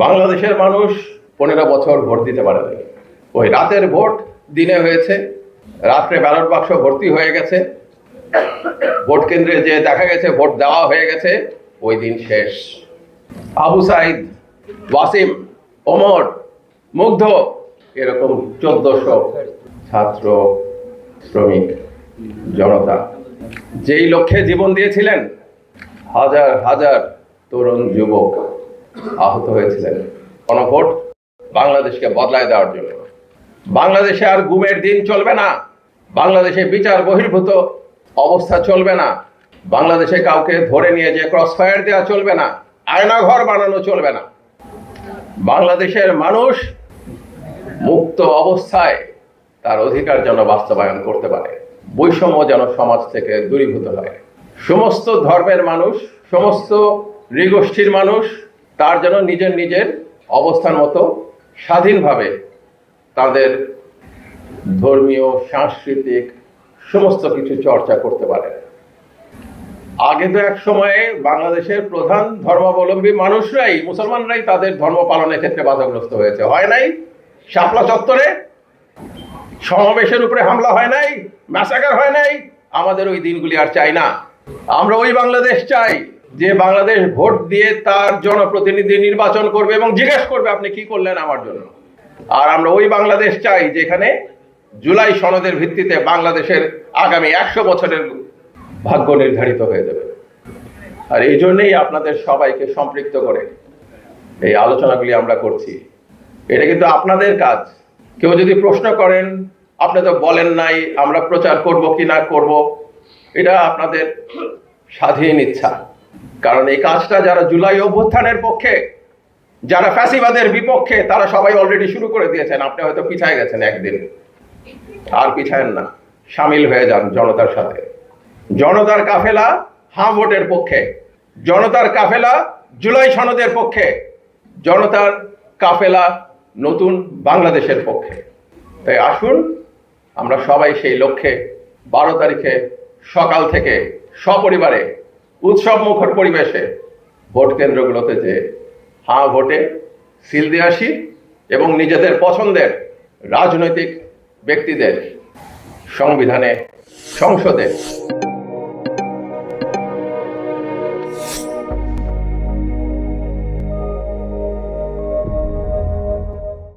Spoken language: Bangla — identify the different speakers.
Speaker 1: বাংলাদেশের মানুষ 15 বছর ভোট দিতে পারেনি। ওই রাতের ভোট দিনে হয়েছে, রাত্রে ব্যালট বাক্স ভর্তি হয়ে গেছে, ভোট কেন্দ্রে যে দেখা গেছে ভোট দেওয়া হয়ে গেছে, ওই দিন শেষ। আবু সাইদ, ওয়াসিম, ওমর, মুগ্ধ, এরকম 1400 ছাত্র, শ্রমিক, জনতা যেই লক্ষ্যে জীবন দিয়েছিলেন, হাজার হাজার তরুণ যুবক আহত হয়েছিলেন গণভোট বাংলাদেশকে বদলায় দেওয়ার জন্য। বাংলাদেশে আর গুমের দিন চলবে না, বাংলাদেশে বিচার বহির্ভূত অবস্থা চলবে না, বাংলাদেশে কাউকে ধরে নিয়ে যে ক্রস ফায়ার দেওয়া চলবে না, আয়নাঘর বানানো চলবে না। বাংলাদেশের মানুষ মুক্ত অবস্থায় তার অধিকার যেন বাস্তবায়ন করতে পারে, বৈষম্য যেন সমাজ থেকে দূরীভূত হয়। সমস্ত ধর্মের মানুষ, সমস্ত নৃগোষ্ঠীর মানুষ তার যেন নিজের নিজের অবস্থান মতো স্বাধীনভাবে তাদের ধর্মীয়, সাংস্কৃতিক সমস্ত কিছু চর্চা করতে পারে। আগে তো এক সময়ে বাংলাদেশের প্রধান ধর্মাবলম্বী মানুষরাই, মুসলমানরাই তাদের ধর্ম পালনের ক্ষেত্রে বাধাগ্রস্ত হয়েছে, হয় নাই? শাপলা চত্বরে সমাবেশের উপরে হামলা হয় নাই, ম্যাসাকার হয় নাই? আমাদের ওই দিনগুলি আর চাই না। আমরা ওই বাংলাদেশ চাই যে বাংলাদেশ ভোট দিয়ে তার জনপ্রতিনিধি নির্বাচন করবে এবং জিজ্ঞেস করবে আপনি কি করলেন আমার জন্য। আর আমরা ওই বাংলাদেশ চাই যেখানে জুলাই সনদের ভিত্তিতে বাংলাদেশের আগামী 100 বছরের ভাগ্য নির্ধারিত হয়ে যাবে। আর এই জন্যই আপনাদের সবাইকে সম্পৃক্ত করে এই আলোচনাগুলি আমরা করছি। এটা কিন্তু আপনাদের কাজ। কেউ যদি প্রশ্ন করেন, আপনি তো বলেন নাই আমরা প্রচার করব কি না করব, এটা আপনাদের স্বাধীন ইচ্ছা। কারণ এই কাজটা যারা জুলাই অভ্যুত্থানের পক্ষে, যারা ফ্যাসিবাদের বিপক্ষে, তারা সবাই অলরেডি শুরু করে দিয়েছেন। আপনি হয়তো পিছায় গেছেন একদিন, আর পিছায়েন না, সামিল হয়ে যান জনতার সাথে। জনতার কাফেলা হ্যাঁ ভোটের পক্ষে, জনতার কাফেলা জুলাই সনদের পক্ষে, জনতার কাফেলা নতুন বাংলাদেশের পক্ষে। তাই আসুন আমরা সবাই সেই লক্ষ্যে 12 তারিখে সকাল থেকে সপরিবারে উৎসব মুখর পরিবেশে ভোট কেন্দ্রগুলোতে যে হ্যাঁ ভোটে সিল দিয়ে আসি এবং নিজেদের পছন্দের রাজনৈতিক ব্যক্তিদের সংবিধানে, সংসদে